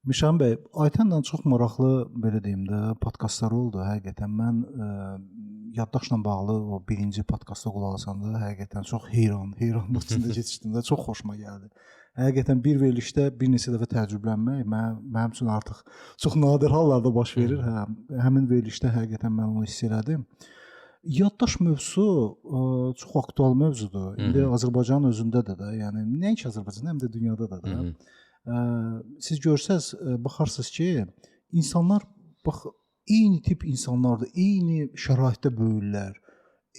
Mişan bəy, Aytənlə çox maraqlı, belə deyim də, podkastlar oldu. Həqiqətən mən yaddaşla bağlı o birinci podkasta qulaq asanda həqiqətən çox heyranlıq içində keçirdim də, çox xoşuma gəldi. Həqiqətən bir verilişdə bir neçə dəfə təəccüblənmək mənim üçün artıq çox nadir hallarda baş verir. Həmin verilişdə həqiqətən mən onu hiss elədim. Yaddaş mövzusu çox aktual mövzudur. İndi Azərbaycanın özündə də, yəni nəinki Azərbaycanda, həm də dünyada da. Siz görsəz, baxarsınız ki, insanlar bax eyni tip insanlardır, eyni şəraitdə böyürlər,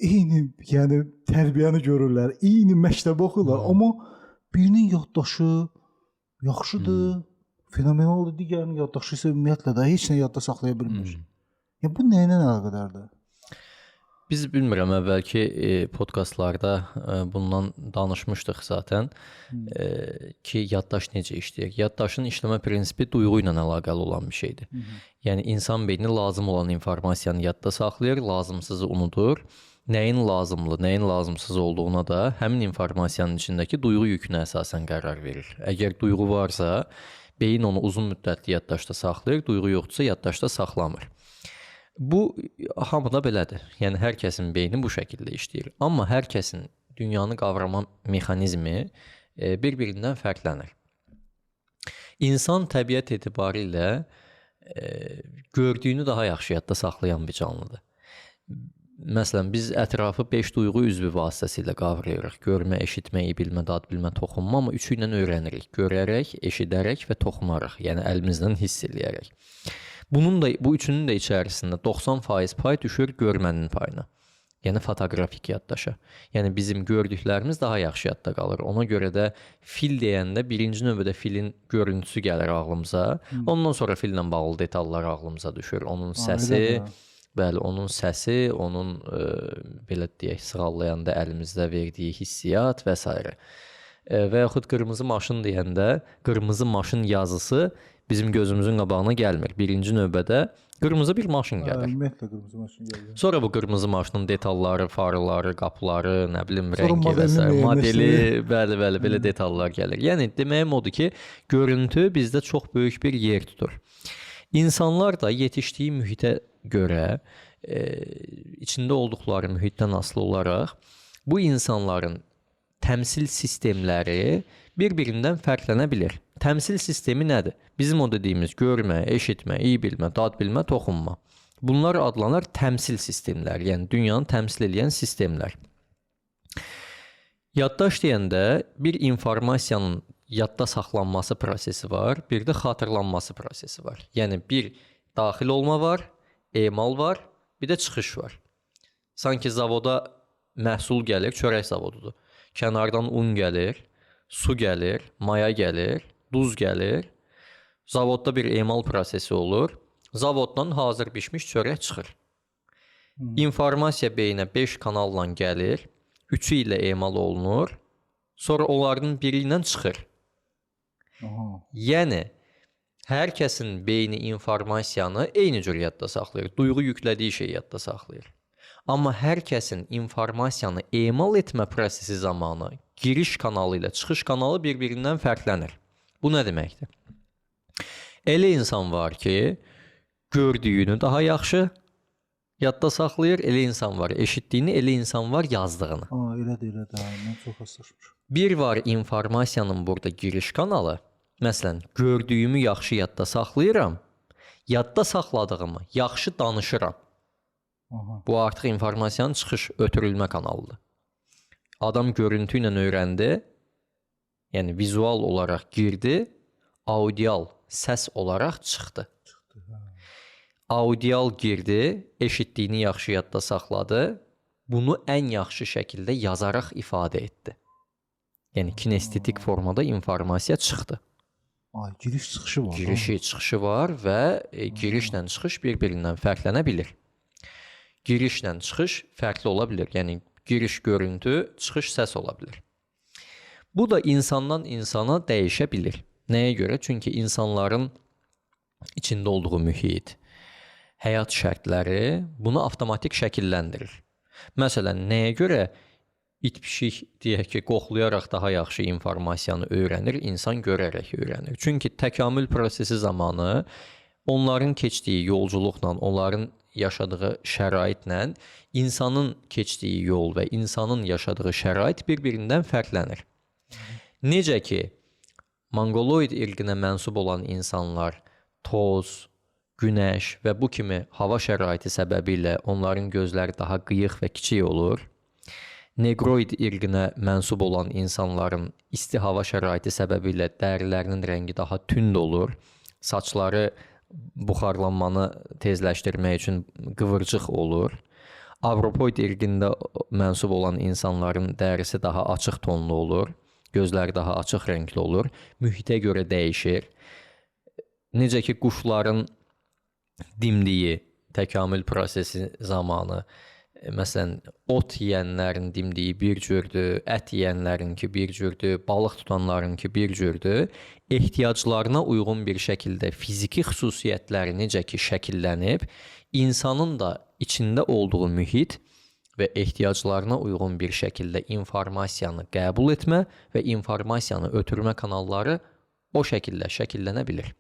eyni, yəni tərbiyəni görürlər, eyni məktəbə oxuyurlar, amma birinin yaddaşı yaxşıdır, fenomenaldır, digərinin yaddaşı isə ümumiyyətlə də heç nə yadda saxlaya bilmir. Yəni bu nə ilə əlaqədardır? Biz bilmirəm, əvvəlki podkastlarda bundan danışmışdıq zaten ki, yaddaş necə işləyir. Yaddaşın işləmə prinsipi duyğu ilə əlaqəli olan bir şeydir. Yəni, insan beyni lazım olan informasiyanı yadda saxlayır, lazımsızı unudur. Nəyin lazımlı, nəyin lazımsız olduğuna da həmin informasiyanın içindəki duyğu yükünə əsasən qərar verir. Əgər duyğu varsa, beyin onu uzun müddətli yaddaşda saxlayır, duyğu yoxdursa yaddaşda saxlamır. Bu, hamıda belədir. Yəni, hər kəsin beyni bu şəkildə işləyir. Amma hər kəsin dünyanı qavrama mexanizmi bir-birindən fərqlənir. İnsan təbiət etibarilə gördüyünü daha yaxşı yadda saxlayan bir canlıdır. Məsələn, biz ətrafı 5 duyğu üzvü vasitəsilə qavrayırıq. Görmə, eşitmə, iyi bilmə, dad bilmə, toxunma, amma üçü ilə öyrənirik. Görərək, eşidərək və toxunaraq, yəni əlimizdən hiss eləyərək. Bu üçünün də içərisində 90% pay düşür görmənin payına. Yəni fotoqrafik yaddaşa. Yəni bizim gördüklərimiz daha yaxşı yadda qalır. Ona görə də fil deyəndə birinci növbədə filin görüntüsü gəlir ağlımıza. Ondan sonra fillə bağlı detallar ağlımıza düşür. Onun səsi, bəli, onun səsi, onun belə deyək, sığallayanda əlimizdə verdiyi hissiyat və s. Və yaxud qırmızı maşın deyəndə qırmızı maşın yazısı bizim gözümüzün qabağına gəlmir. Birinci növbədə qırmızı bir maşın gəlir. Ümumiyyətlə qırmızı maşın gəlir. Sonra bu qırmızı maşının detalları, farları, qapıları, nə bilim, rəngi və s. modeli, bəli, belə detallar gəlir. Yəni deməyim odur ki, görüntü bizdə çox böyük bir yer tutur. İnsanlar da yetişdiyi mühitə görə, içində olduqları mühitdən asılı olaraq bu insanların təmsil sistemləri bir-birindən fərqlənə bilir. Təmsil sistemi nədir? Bizim o dediyimiz görmə, eşitmə, iyi bilmə, dad bilmə, toxunma. Bunlar adlanır təmsil sistemləri, yəni dünyanı təmsil edən sistemlər. Yaddaş deyəndə bir informasiyanın yadda saxlanması prosesi var, bir də xatırlanması prosesi var. Yəni bir daxil olma var, emal var, bir də çıxış var. Sanki zavoda məhsul gəlir, çörək zavodudur. Kənardan un gəlir, su gəlir, maya gəlir, duz gəlir. Zavodda bir emal prosesi olur. Zavoddan hazır bişmiş çörək çıxır. İnformasiya beyinə 5 kanalla gəlir, 3-ü ilə emal olunur, sonra onların biri ilə çıxır. Yəni, hər kəsin beyni informasiyanı eyni cür yadda saxlayır. Duyğu yüklədiyi şeyi yadda saxlayır. Amma hər kəsin informasiyanı emal etmə prosesi zamanı giriş kanalı ilə çıxış kanalı bir-birindən fərqlənir. Bu nə deməkdir? Elə insan var ki, gördüyünü daha yaxşı yadda saxlayır, elə insan var eşitdiyini, elə insan var yazdığını. Elədir, mən çox hassasmışım. Bir var informasiyanın burada giriş kanalı. Məsələn, gördüyümü yaxşı yadda saxlayıram, yadda saxladığımı yaxşı danışıram. Bu artıq informasiyanın çıxış, ötürülmə kanalıdır. Adam görüntü ilə öyrəndi, yəni vizual olaraq girdi, audial, səs olaraq çıxdı. Audial girdi, eşitdiyini yaxşı yadda saxladı, bunu ən yaxşı şəkildə yazaraq ifadə etdi. Yəni kinestetik formada informasiya çıxdı. Giriş çıxışı var. Girişi, çıxışı var və girişlə çıxış bir-birindən fərqlənə bilir. Girişlə çıxış fərqli ola bilir. Yəni giriş görüntü, çıxış səs ola bilir. Bu da insandan insana dəyişə bilir. Nəyə görə? Çünki insanların içində olduğu mühit, həyat şərtləri bunu avtomatik şəkilləndirir. Məsələn, nəyə görə it pişik deyək ki, qoxlayaraq daha yaxşı informasiyanı öyrənir, insan görərək öyrənir. Çünki təkamül prosesi zamanı onların keçdiyi yolculuqla, onların yaşadığı şəraitlə insanın keçdiyi yol və insanın yaşadığı şərait bir-birindən fərqlənir. Necə ki, Monqoloid irqinə mənsub olan insanlar toz, günəş və bu kimi hava şəraiti səbəbilə onların gözləri daha qıyıq və kiçik olur. Negroid irqinə mənsub olan insanların isti hava şəraiti səbəbilə dərilərinin rəngi daha tünd olur. Saçları buxarlanmanı tezləşdirmək üçün qıvırcıq olur. Avropoid irqində mənsub olan insanların dərisi daha açıq tonlu olur. Gözləri daha açıq rəngli olur. Mühitə görə dəyişir. Necə ki, quşların dimdiyi təkamül prosesi zamanı, məsələn, ot yeyənlərin dimdiyi bir cürdür, ət yeyənlərinki bir cürdür, balıq tutanlarınki bir cürdür. Ehtiyaclarına uyğun bir şəkildə fiziki xüsusiyyətləri necə ki şəkillənib, insanın da içində olduğu mühit və ehtiyaclarına uyğun bir şəkildə informasiyanı qəbul etmə və informasiyanı ötürmə kanalları o şəkildə şəkillənə bilir.